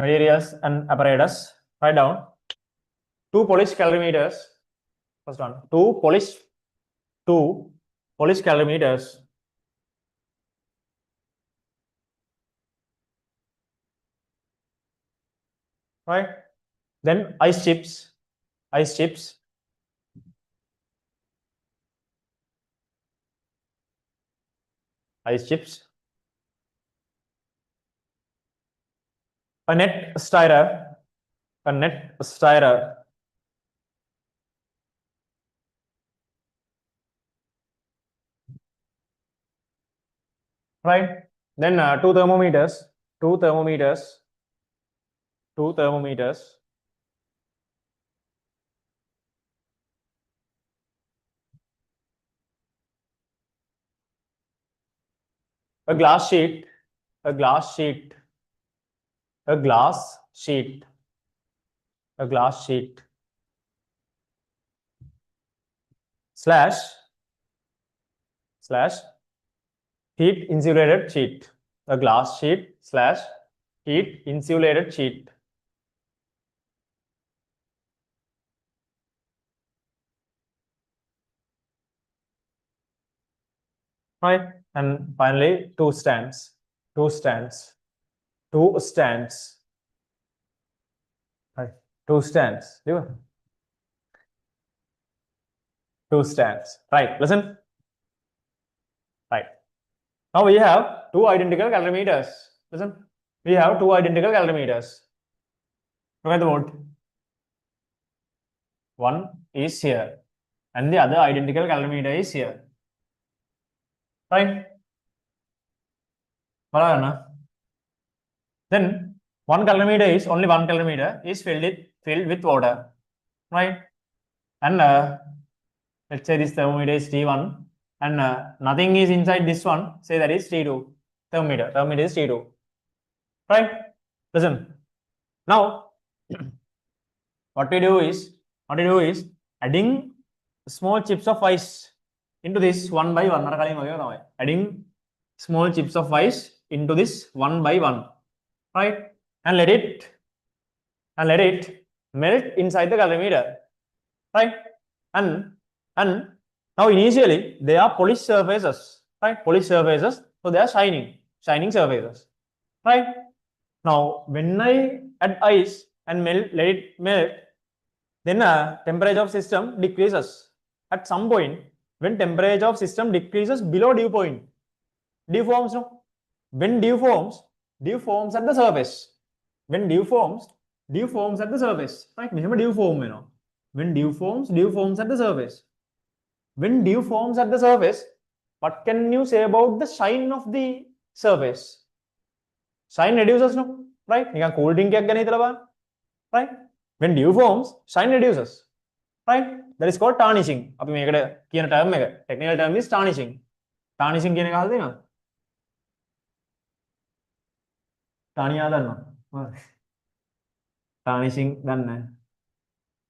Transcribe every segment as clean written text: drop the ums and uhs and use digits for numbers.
materials and apparatus. Write down 2 polished calorimeters. First one, 2 polished calorimeters. Right? Then ice chips. A net styrer. Right? Then 2 thermometers. A glass sheet. Slash heat insulated sheet. A glass sheet slash heat insulated sheet. Right? And finally, two stands. Right? Two stands. Right? Listen. Right. Now we have two identical calorimeters. Listen. We have two identical calorimeters. Look at the board. One is here, and the other identical calorimeter is here. Right? Then only one calorimeter is filled with water. Right? And let's say this thermometer is T1, and nothing is inside this one. Say that is T2. Thermometer is T2. Right? Listen. Now, what we do is adding small chips of ice into this one by one. Adding small chips of ice into this one by one. Right? And let it melt inside the calorimeter. Right? And now initially they are polished surfaces. Right? So they are shining surfaces. Right? Now when I add ice and let it melt, then temperature of system decreases. At some point, when temperature of system decreases below dew point, dew forms. No? When dew forms at the surface. When dew forms at the surface. Right? Dew form, when dew forms at the surface. When dew forms at the surface, what can you say about the shine of the surface? Shine reduces, no? Right? You can cool drink right? When dew forms, shine reduces. Right? That is called tarnishing. Technical term is tarnishing. Tarnishing කියන එක අහලා තියෙනවද? තානියා දන්නවද? Tarnishing දන්නේ නැහැ.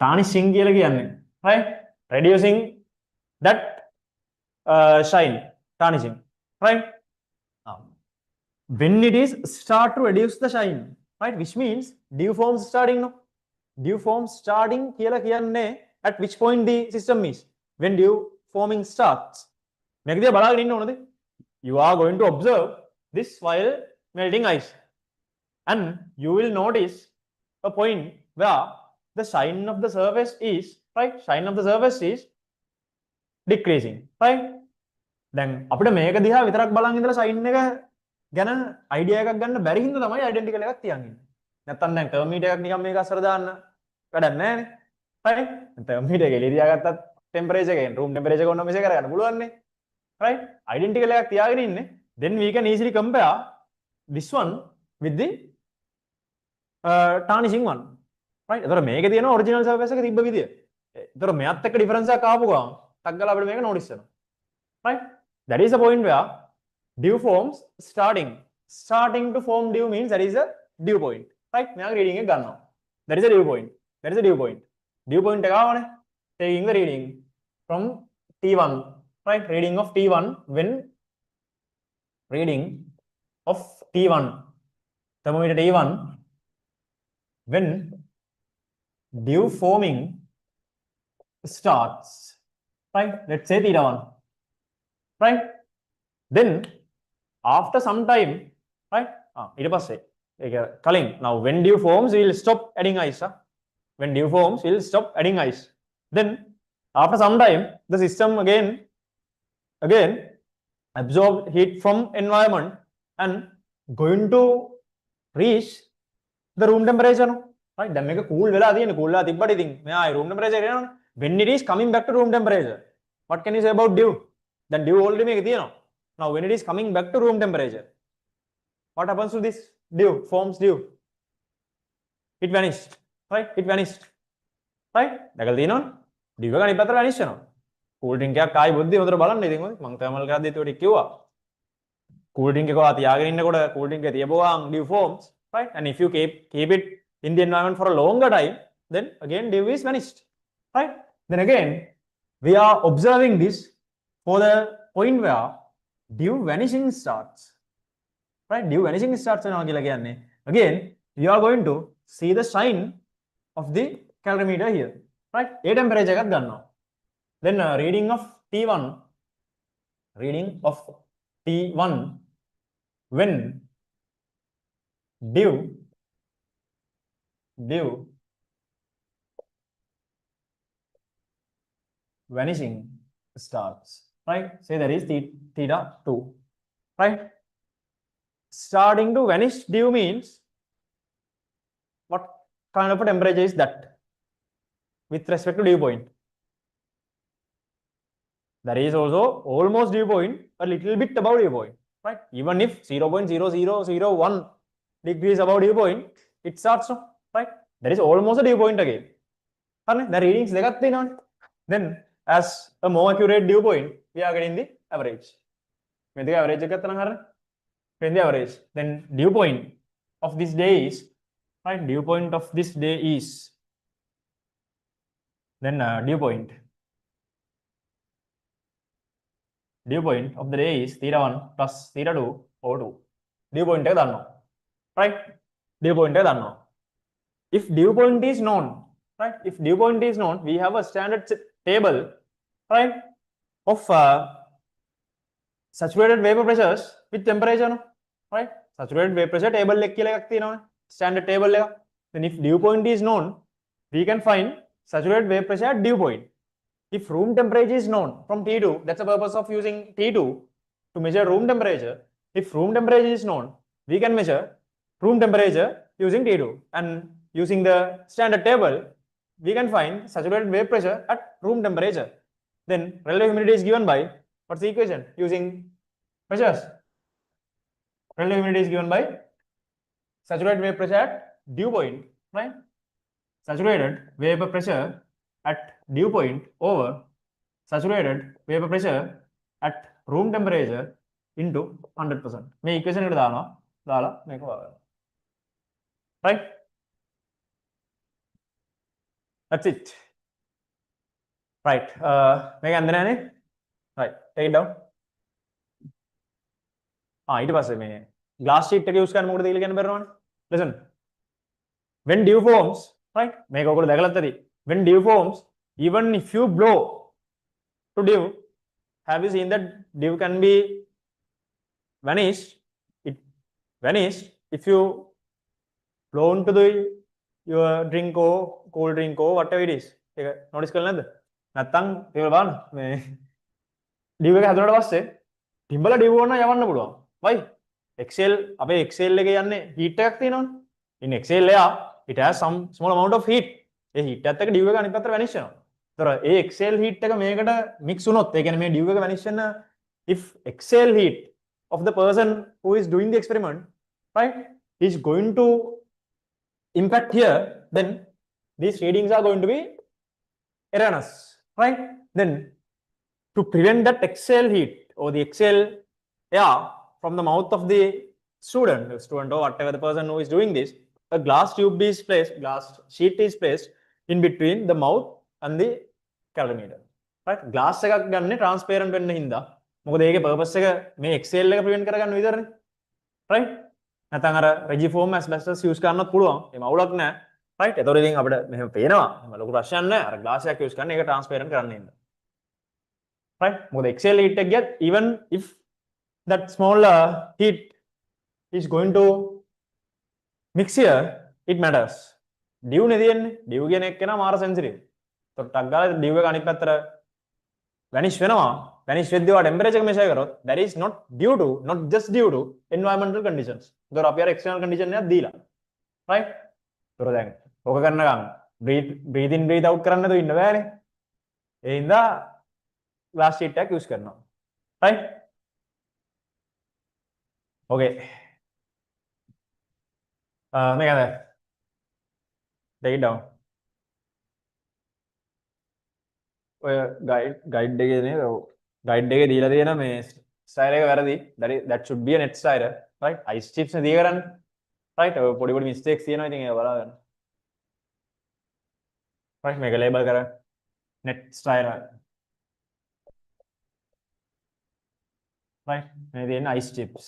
Tarnishing කියලා කියන්නේ, right? Reducing that shine. Tarnishing. Right? When it is start to reduce the shine, right? Which means dew forms starting, no? Dew forms starting කියලා කියන්නේ at which point the system is? When dew forming starts. මේක දිහා බලාගෙන ඉන්න ඕනද? You are going to observe this while melting ice, and you will notice a point where the shine of the surface is, right? Shine of the surface is decreasing, right? දැන් අපිට මේක දිහා විතරක් බලන් ඉඳලා shine එක ගැන idea එකක් ගන්න බැරි හින්දා තමයි identical එකක් තියන් ඉන්නේ. නැත්තම් දැන් thermometer එකක් නිකන් මේක අස්සර දාන්න වැඩක් නැහැ නේ. right? thermometer එක එළිය තියාගත්තත් temperature එකෙන් room temperature එක ඔන්න මෙසේ කරගන්න පුළුවන් නේ. right? Identical එකක් තියාගෙන ඉන්නේ. Then we can easily compare this one with the tarnishing one. right? එතකොට මේකේ තියෙන original surface එක තිබ්බ විදිය. එතකොට මෙයත් එක්ක difference එකක් ආපු ගමන් ටක් ගාලා අපිට මේක notice වෙනවා. right? That is the point where dew forms starting to form dew means that is a dew point. right? මෙයාගේ reading එක ගන්නවා. That is a dew point. Dew point එක ආවනේ. Taking the reading from T1. right? Reading of T1 when reading of T1 thermometer T1 when dew forming starts, right? Let's say theta 1, right? Then after some time, right? ඊට පස්සේ ඒක කලින් now when dew forms we will stop adding ice. When dew forms we will stop adding ice. Then after some time the system again absorb heat from environment and going to reach the room temperature, no? Right? දැන් මේක cool වෙලා තියෙන්නේ, cool වෙලා තිබ්බට ඉතින් මෙයා room temperature එනවනේ. When it is coming back to room temperature, what can you say about dew? Then dew already මේක තියෙනවා. Now when it is coming back to room temperature, what happens to this dew? Forms dew. It vanished, right? It vanished, right? දැකලා තියෙනවනේ. dew එක අනිත් පැත්තට vanish වෙනවා. cool drink එකක් ආයි බුද්ධි හොඳට බලන්න ඉතින් මම thermal එකක් දෙද්දි ඔය කිව්වා. cool drink එක ඔයා තියාගෙන ඉන්නකොට cool drink එක තියපුවාම dew forms, right? And if you keep it in the environment for a longer time, then again dew is vanished, right? Then again we are observing this for the point where dew vanishing starts, right? Dew vanishing starts වෙනවා කියලා කියන්නේ again you are going to see the sign of the calorimeter here, right? A temperature එකක් ගන්නවා. Then reading of T1 when dew vanishing starts, right? Say that is theta 2, right? Starting to vanish dew means what kind of a temperature is that with respect to dew point? That is also almost dew point, a little bit above dew point, right? Even if 0.0001 degrees above dew point, it starts to, right? That is almost a dew point again. The readings දෙකක් තියෙනවානේ. Then as a more accurate dew point, we are getting the average. මේ දෙක average එක ගත්තා නම් හරියනේ. When the average, then dew point of this day is, right? Dew point of this day is, then dew point of the day is theta 1 plus theta 2 over 2. Dew point එක දන්නවා, right? Dew point එක දන්නවා. If dew point is known, right? If dew point is known, we have a standard table, right? Of saturated vapor pressures with temperature, no? Right? Saturated vapor pressure table එක කියලා එකක් තියෙනවානේ. Standard table එක. Then if dew point is known, we can find saturated vapor pressure at dew point. If room temperature is known from T2, that's the purpose of using T2 to measure room temperature. If room temperature is known, we can measure room temperature using T2. And using the standard table, we can find saturated vapor pressure at room temperature. Then relative humidity is given by, what's the equation? Using pressures. Relative humidity is given by saturated vapor pressure at dew point, right? Saturated vapor pressure at dew point over saturated vapor pressure at room temperature into 100%. මේ equation එකට දාලා මේක වගනවා. Right? That's it. Right. මේක යන්නේ නැහනේ. Right. Take it down. ඊට පස්සේ මේ glass sheet එක use කරන්න මොකටද කියලා කියන්න බැරනවනේ. Listen. When dew forms, right? මේක ඔයගොල්ලෝ දැකලත් ඇති. When dew forms, even if you blow to dew, have you seen that dew can be vanished? It vanished if you blow into your drink or cold drink or whatever it is. ඒක notice කරලා නැද්ද? නැත්තම් ඒක බලන්න මේ dew එක හැදුනට පස්සේ තිඹලා dew වුණා යවන්න පුළුවන්. Why? Excel අපේ Excel එකේ යන්නේ heat එකක් තියෙනවනේ. In Excel layer it has some small amount of heat. A heat එකත් එක්ක dew එක අනිත් පැත්තට vanish වෙනවා. ඒතර ඒ Excel heat එක මේකට mix වුණොත් ඒ කියන්නේ මේ dew එක vanish වෙන if Excel heat of the person who is doing the experiment, right, is going to impact here, then these readings are going to be erroneous, right? Then to prevent that Excel heat or the Excel air from the mouth of the student or whatever the person who is doing this, a glass sheet is placed in between the mouth and the calorimeter, right? Glass එකක් ගන්න transparent වෙන්න හින්දා මොකද ඒකේ purpose එක මේ Excel එක prevent කරගන්න විතරනේ, right? නැත්නම් අර regiform asbestos use කරන්නත් පුළුවන්. ඒ මවුලක් නැහැ. right එතකොට ඉතින් අපිට මෙහෙම පේනවා ලොකු ප්‍රශ්නයක් නැහැ අර glass එකක් use කරන්න ඒක transparent කරන්න ඉන්න right මොකද Excel heat එක ගියත් even if that small heat is going to mix here it matters div නේ තියෙන්නේ div කියන එක නා මාර sensitive එතකොට ටක් ගාලා div එක අනිත් පැත්තට vanish වෙනවා vanish වෙද්දී ඔය temperature එක measure කරොත් that is not due to not just due to environmental conditions එතකොට අපි අර external condition එකක් දීලා right එතකොට දැන් ඕක කරනකම් breathe in breathe out කරන්න නැතුව ඉන්න බෑනේ ඒ හින්දා glass sheet එකක් use කරනවා right okay මේකද take it down ඔය guide එකේ නේද guide එකේ දීලා තියෙන මේ style එක වැරදි that should be a net style right ice chips නේ දී කරන්නේ right ඔය පොඩි mistakes තියෙනවා ඉතින් ඒක බලාගන්න right මේක label කර net style right මේ තියෙන ice chips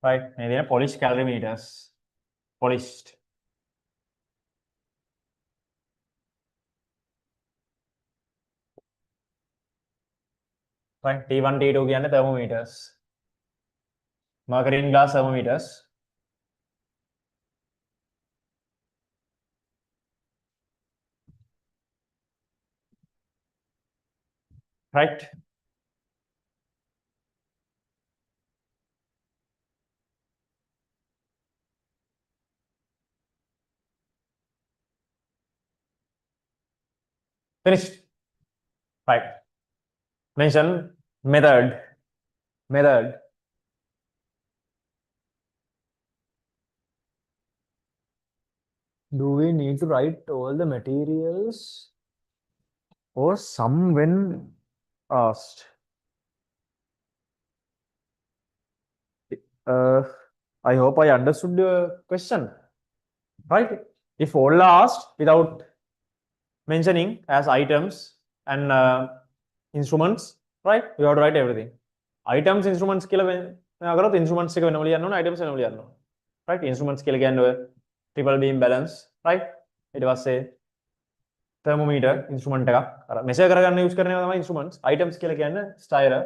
right මේ තියෙන polished calorimeters polished right T1 T2 කියන්නේ thermometers margarine glass thermometers right finished right mention method do we need to write all the materials or some when asked I hope I understood the question right if all are asked without mentioning as items and instruments right you have to write everything items instruments කියලා මෙයා කරොත් instruments එක වෙනම ලියන්න ඕන items වෙනම ලියන්න ඕන right instruments කියලා කියන්නේ ඔය triple beam balance right ඊට පස්සේ thermometer instrument එකක් අර measure කරගන්න use කරන ඒවා තමයි instruments items කියලා කියන්නේ styler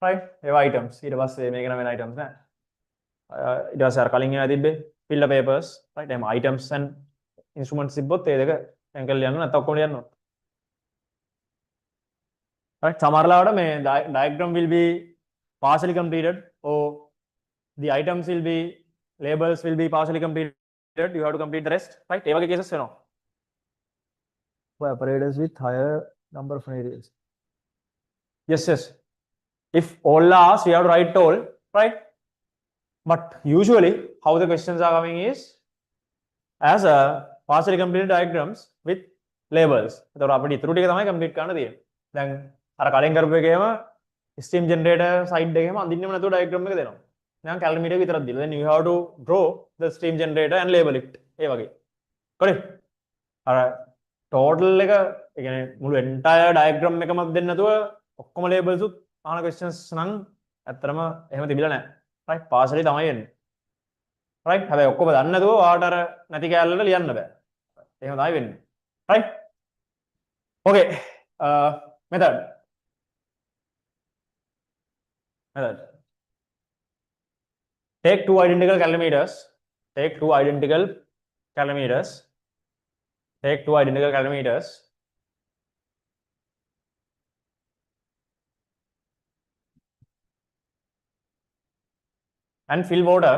right ඒවා items ඊට පස්සේ මේක නම් වෙන items නෑ ඊට පස්සේ අර කලින් ඒවා තිබ්බේ filler papers right එහෙම items and instruments තිබ්බොත් ඒ දෙක වෙන් කරලා ලියන්න නැත්නම් ඔක්කොම ලියන්න ඕන right සමහරලාවට මේ diagram will be partially completed or the items will be labels will be partially completed you have to complete the rest right ඒ වගේ cases වෙනවා for operators with higher number of materials yes if all are asked we have to write all right but usually how the questions are coming is as a partially completed diagrams with labels එතකොට අපිට ඉතුරු ටික තමයි complete කරන්න තියෙන්නේ දැන් අර කලින් කරපු එකේම steam generator side එකේම අඳින්නෙම නැතුව diagram එක දෙනවා දැන් calorimeter විතරක් දීලා then you have to draw the steam generator and label it ඒ වගේ correct අර total එක ඒ කියන්නේ මුළු entire diagram එකම දෙන්න නැතුව ඔක්කොම labels උත් අහන questions නම් ඇත්තටම එහෙම තිබිලා නැහැ right partially තමයි එන්නේ right හැබැයි ඔක්කොම දන්නේ නැතුව ඔයාලට අර නැති කැලලට ලියන්න බෑ එහෙම තමයි වෙන්නේ right okay method take two identical calorimeters and fill water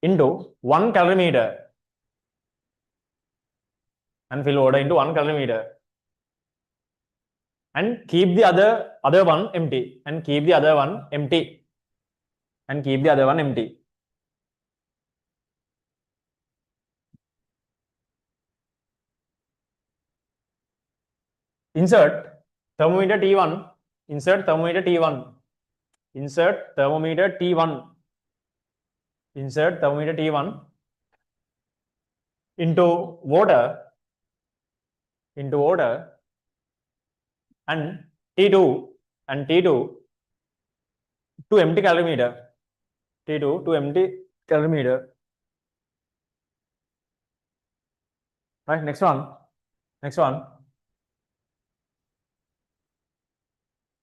into one calorimeter and keep the other one empty insert thermometer T1 insert thermometer T1 insert thermometer T1 into water and T2 to empty calorimeter. T2 to empty calorimeter. Right, next one.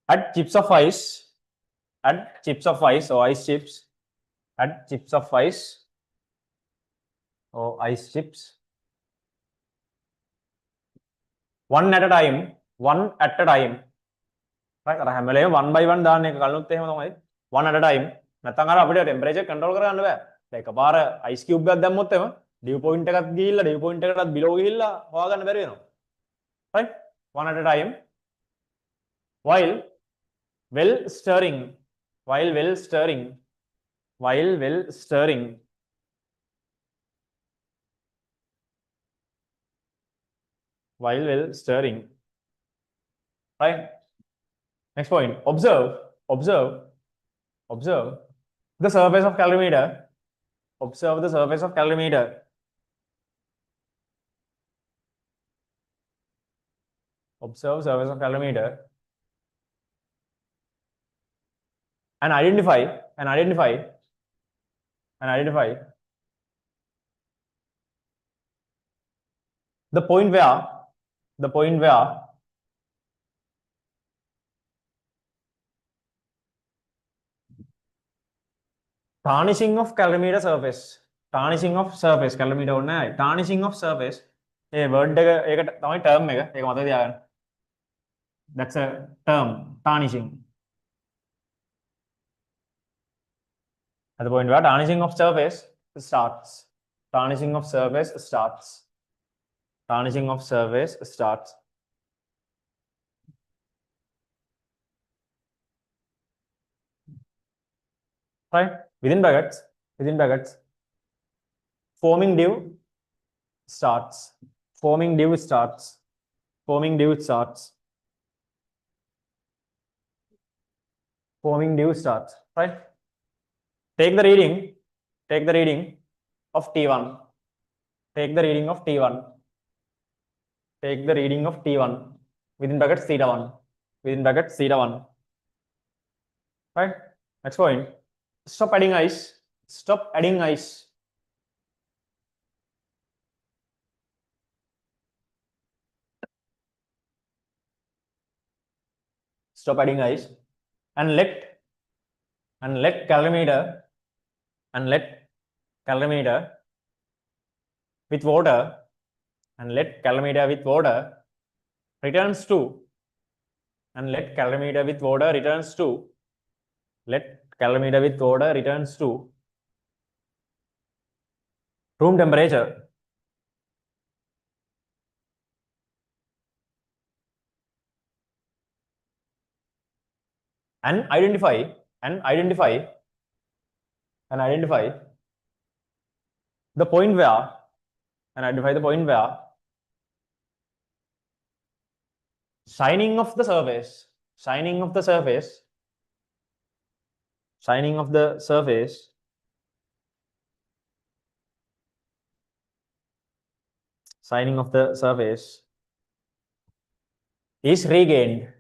Add chips of ice or ice chips. Add chips of ice or ice chips. One at a time. Right, හැම වෙලේම 1 by 1 දාන්න එක කලිනුත් එහෙම තමයි. 1 at a time. නැත්නම් අර අපිට temperature control කරගන්න බෑ. දැන් එකපාර ice cube එකක් දැම්මොත් එම dew point එකත් ගිහිල්ලා dew point එකටත් below ගිහිල්ලා හොයාගන්න බැරි වෙනවා. Right? 1 at a time. While well stirring. Right? Next point. Observe the surface of calorimeter. Observe the surface of calorimeter. Observe surface of calorimeter and identify the point where tarnishing of calorimeter surface. calorimeter ඕනේ නැහැ. tarnishing of surface. A word එක ඒකට තමයි term එක. ඒක මතක තියාගන්න. That's a term, tarnishing. At the point where tarnishing of surface starts. Right? Within brackets, forming dew starts. Right? Take the reading of T1. Within brackets theta 1. Right? Next point. Stop adding ice. Stop adding ice and let calorimeter with water returns to room temperature. And identify the point where shining of the surface is regained.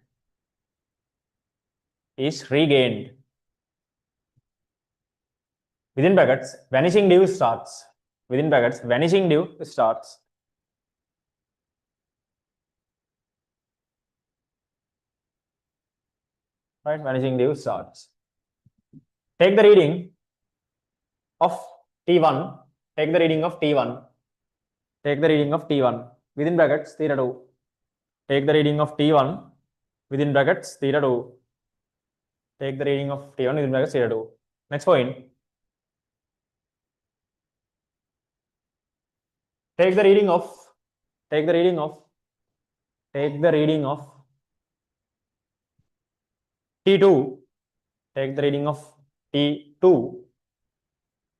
Within brackets, vanishing dew starts. Right? Vanishing dew starts. Take the reading of T1. Within brackets, theta 2. Take the reading of T1 within brackets theta 2. Next point. Take the reading of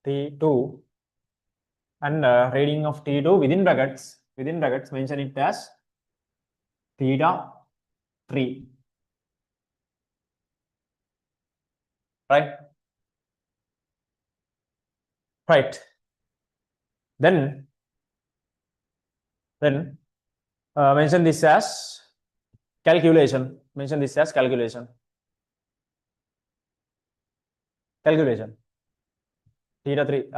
T2. And reading of T2 within brackets mention it as theta 3. Right? Right. Then mention this as calculation. Mention this as calculation. Calculation. Theta 3.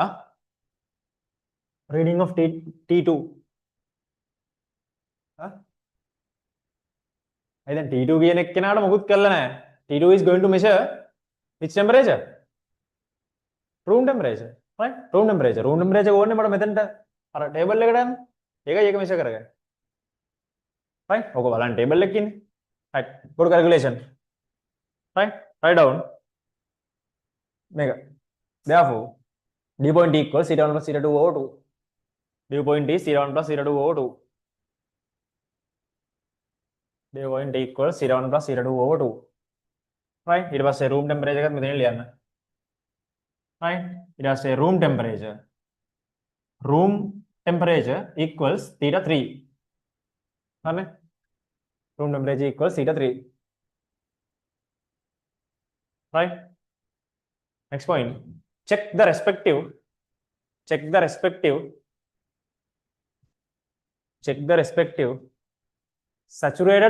Reading of T2. And then T2 T2 is going to measure which temperature? Room temperature. Right? Room temperature. Room temperature go on method table measure. Right? Okay, table right. Go to calculation. Right? Write down. Therefore, dew point equals theta 1 plus theta 2 over 2. Dew point is theta 1 plus theta 2 over 2. Dew point equals theta 1 plus theta 2 over 2. Right? It was a room temperature. Right? It was a room temperature. Room temperature equals theta 3. Right? Room temperature equals theta 3. Right? Next point. Check the respective saturated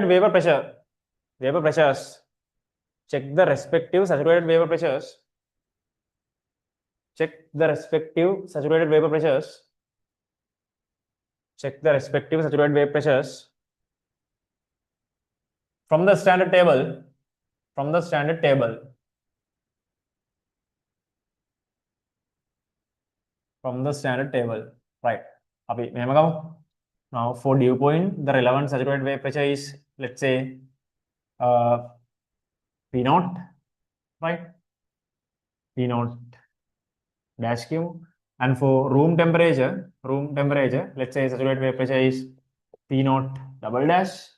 vapor pressures. Check the respective saturated vapor pressures. Check the respective saturated vapor pressures. Check the respective saturated vapor pressures from the standard table. From the standard table. From the standard table. Right. Now for dew point, the relevant saturated vapor pressure is, let's say, P0, right? P0 dash Q. And for room temperature, let's say saturated vapor pressure is P0 double dash,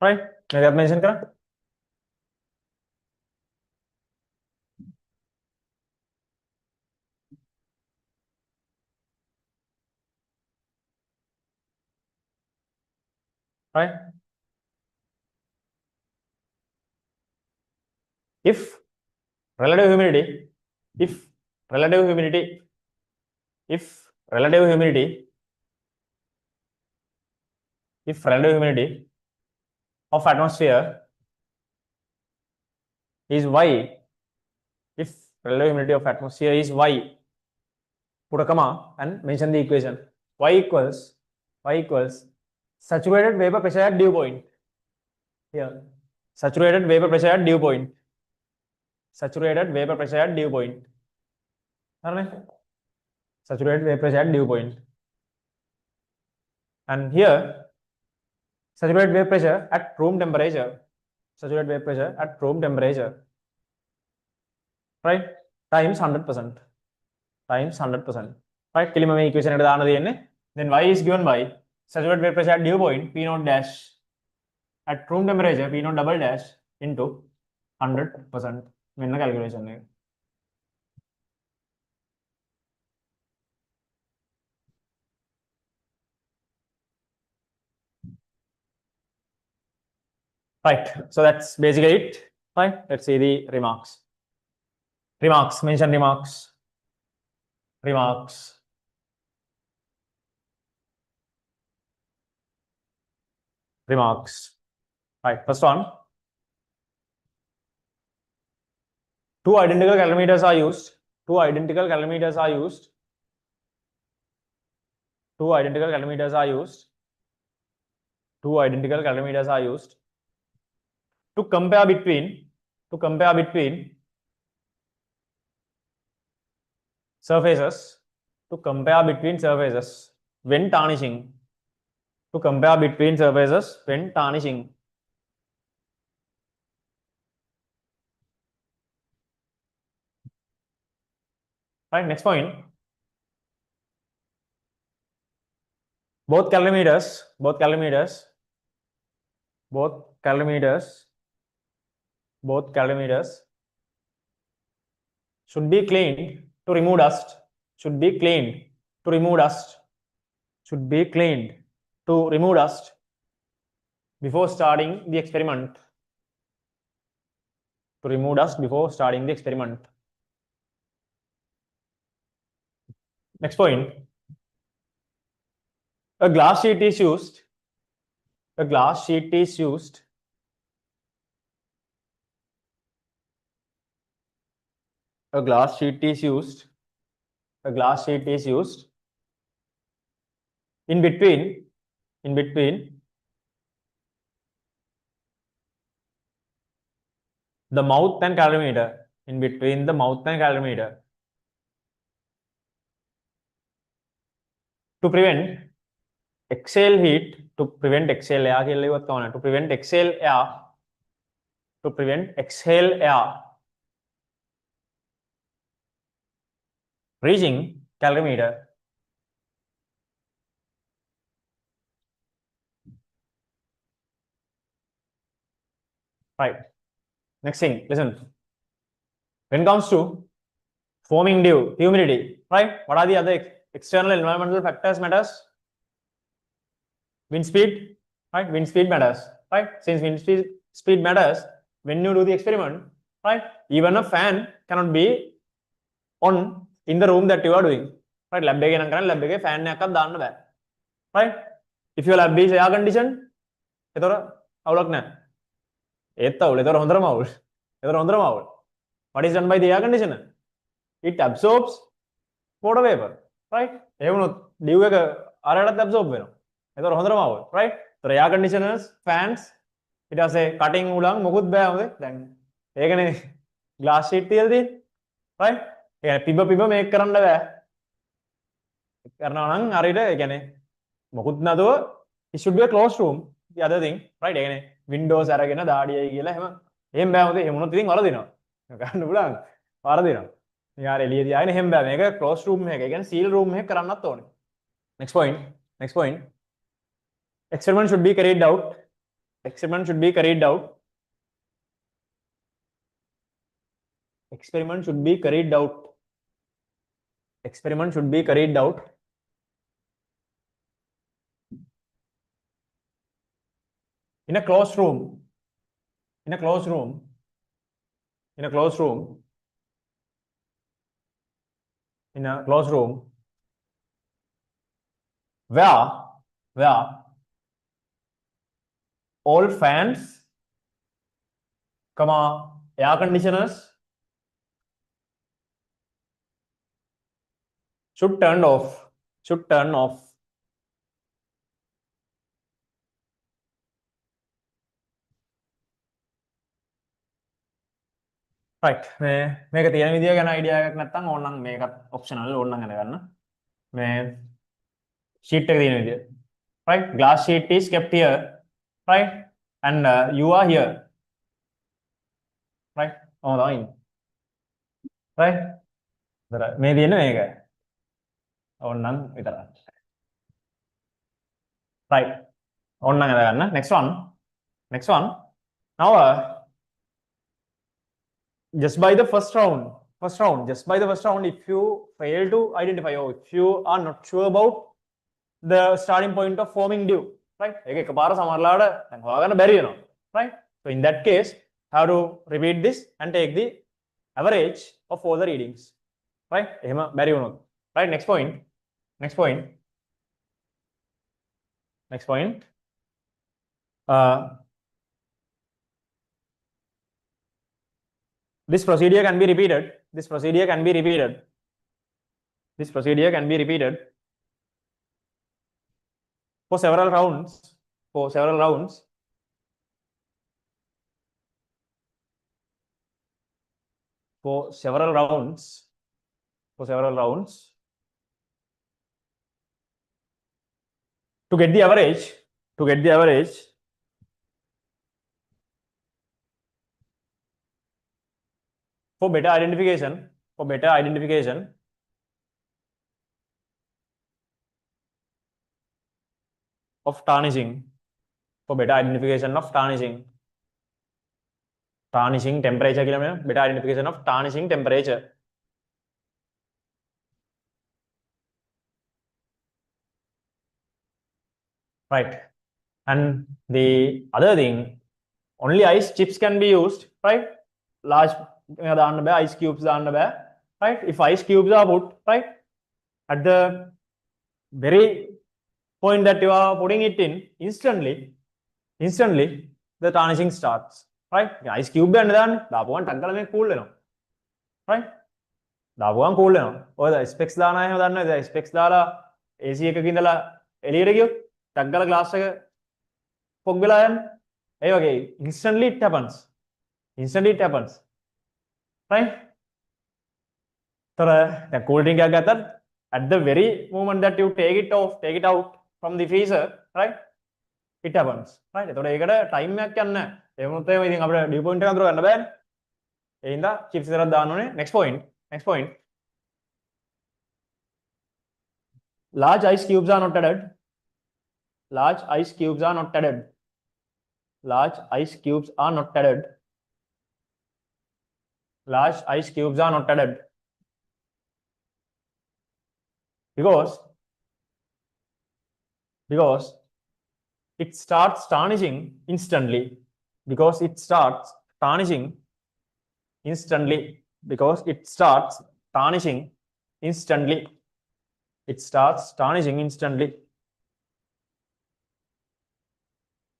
right? May I mention kara? Right? If relative humidity, if relative humidity of atmosphere is Y, if relative humidity of atmosphere is Y, put a comma and mention the equation. Y equals saturated vapor pressure at dew point. Here, saturated vapor pressure at dew point. Saturated vapor pressure at dew point. Saturated vapor pressure at dew point. And here, saturated vapor pressure at room temperature. Saturated vapor pressure at room temperature. Right? Times 100%. Times 100%. Right? Kilima equation then Y is given by saturated vapor pressure at dew point P0 dash at room temperature P0 double dash into 100%. Calculation. Right. So that's basically it. Right. Let's see the remarks. Mention remarks. Right. First one. Two identical calorimeters are used. Two identical calorimeters are used to compare between surfaces when tarnishing. Right. Next point. Both calorimeters should be cleaned to remove dust. Before starting the experiment. Next point. A glass sheet is used. A glass sheet is used. A glass sheet is used. A glass sheet is used in between the mouth and calorimeter. In between the mouth and calorimeter. To prevent exhale heat, to prevent exhale air, to prevent exhale air, to prevent exhale air reaching calorimeter. Right. Next thing, listen. When it comes to forming dew, humidity, right? What are the other external environmental factors matters? Wind speed, right? Wind speed matters, right? Since wind speed matters, when you do the experiment, right? Even a fan cannot be on in the room that you are doing, right? Lab එකේ නම් කරන්නේ lab එකේ fan එකක්වත් දාන්න බෑ, right? If your lab is air conditioned, ඒතර අවුලක් නැහැ. ඒත් අවුල. ඒතර හොඳටම අවුල. ඒතර හොඳටම අවුල. What is done by the air conditioner? It absorbs water vapor, right? ඒ වුණොත් dew එක අරයටත් absorb වෙනවා. ඒතර හොඳටම අවුල, right? ඒතර air conditioners, fans, ඊට පස්සේ cutting උලන් මොකුත් බෑ හොඳේ. දැන් ඒකනේ glass sheet තියලා තියෙන්නේ, right? ඒ කියන්නේ පිබ මේක කරන්න බෑ. කරනවා නම් හරියට ඒ කියන්නේ මොකුත් නැතුව it should be a closed room. The other thing, right? ඒ කියන්නේ windows අරගෙන දාඩියයි කියලා එහෙම බෑ හොඳේ. එහෙම වුණොත් ඉතින් වරදිනවා. ගන්න පුළුවන්. වරදිනවා. නිකාර එළිය තියාගෙන එහෙම බෑ. මේක closed room එකක. ඒ කියන්නේ seal room එකක කරන්නත් ඕනේ. Next point. Experiment should be carried out. Experiment should be carried out. Experiment should be carried out. Experiment should be carried out in a closed room. In a closed room. In a closed room. In a closed room where all fans, air conditioners should turn off. Right. මේක තියෙන විදිය ගැන idea එකක් නැත්නම් ඕනනම් මේකත් optional ඕනනම් අරගන්න. මේ sheet එක තියෙන විදිය. Right? Glass sheet is kept here, right? And you are here. Right? තමයි. Right? මේ තියෙන මේක. ඕනනම් විතරයි. Right. ඕනනම් අරගන්න. Next one. Now just by the first round, if you fail to identify or if you are not sure about the starting point of forming dew, right? ඒක එකපාර සමහරලාට දැන් හොයාගන්න බැරි වෙනවා, right? So in that case, have to repeat this and take the average of all the readings, right? එහෙම බැරි වුණොත්, right? Next point. This procedure can be repeated. For several rounds. To get the average. For better identification of tarnishing. Tarnishing temperature කියලා මෙන්න better identification of tarnishing temperature. Right. And the other thing, only ice chips can be used, right? Large දාන්න බෑ, ice cubes දාන්න බෑ, right? If ice cubes are put, right, at the very point that you are putting it in, instantly the tarnishing starts. Right? Ice cube and then dapuan tanggal me cool වෙනවා. Right? dapuan cool වෙනවා. ඔය specs දාන අය දන්නවද? specs දාලා AC එකක ඉඳලා එළියට ගියොත් tanggal glass එක පොක් වෙලා යන්නේ. ඒ වගේ instantly it happens. Right? The cool drink at the very moment that you take it out from the freezer, right? It happens. Right? එතකොට ඒකට time එකක් යන්නේ නැහැ. ඒ වුණොත් එහෙම ඉතින් අපිට dew point එක අඳුර ගන්න බෑනේ. ඒ හින්දා chips එකක් දාන්න ඕනේ. Next point. Large ice cubes are not added. Large ice cubes are not added. Large ice cubes are not added. Large ice cubes are not added. Because it starts tarnishing instantly. Because it starts tarnishing instantly.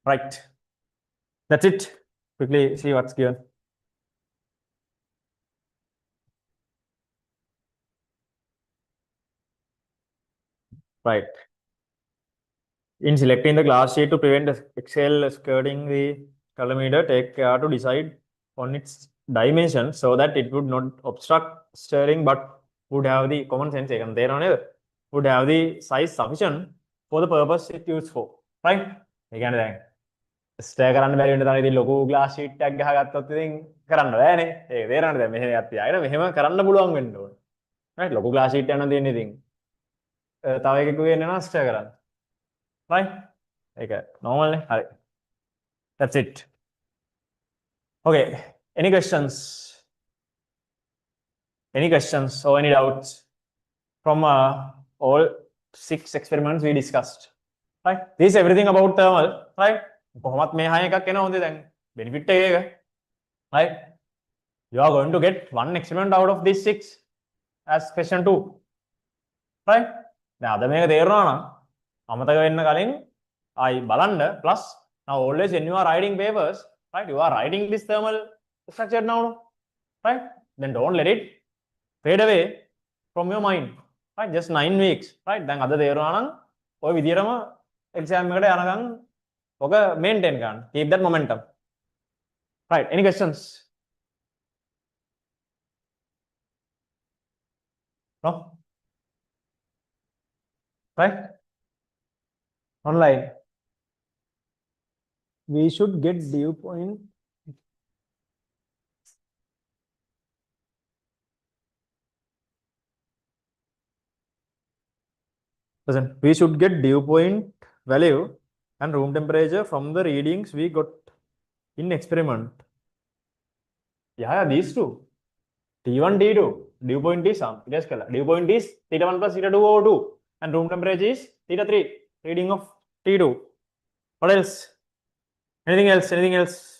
Right. That's it. Quickly see what's given. Right. In selecting the glass sheet to prevent the excel skirting the calorimeter, take care to decide on its dimension so that it would not obstruct stirring but would have the common sense would have the size sufficient for the purpose it used for. Right? Again, stir කරන්න බැරි වෙන තරම් ඉතින් ලොකු glass sheet එකක් ගහගත්තොත් ඉතින් කරන්න බෑනේ. ඒක තේරෙනවද? දැන් මෙහෙම එකක් තියාගෙන මෙහෙම කරන්න පුළුවන් වෙන්න ඕනේ. Right? ලොකු glass sheet එකක් නම් තියෙන්නේ ඉතින් තව එකක වෙන්නේ නැහැ stir කරන්න. Right? ඒක normal නේ. හරි. That's it. Okay. Any questions or any doubts from all 6 experiments we discussed? Right? This is everything about thermal. Right? කොහොමත් මේ 6 එකක් එනවා හොඳේ දැන් benefit එක. Right? You are going to get one experiment out of these 6 as question 2. Right? දැන් අද මේක තේරුණා නම් අමතක වෙන්න කලින් ආයි බලන්න. Plus now always when you are writing papers, right, you are writing this thermal structure now, right? Then don't let it fade away from your mind. Right? Just 9 weeks. Right? දැන් අද තේරුණා නම් ඔය විදියටම exam එකට යනකම් ඔක maintain කරන්න. Keep that momentum. Right? Any questions? No? Right? Online. We should get dew point. Listen, we should get dew point value and room temperature from the readings we got in experiment. Yeah, these two. T1, T2. Dew point is just color. Dew point is theta1 plus theta2 over 2. And room temperature is theta3. Reading of T2. What else? Anything else?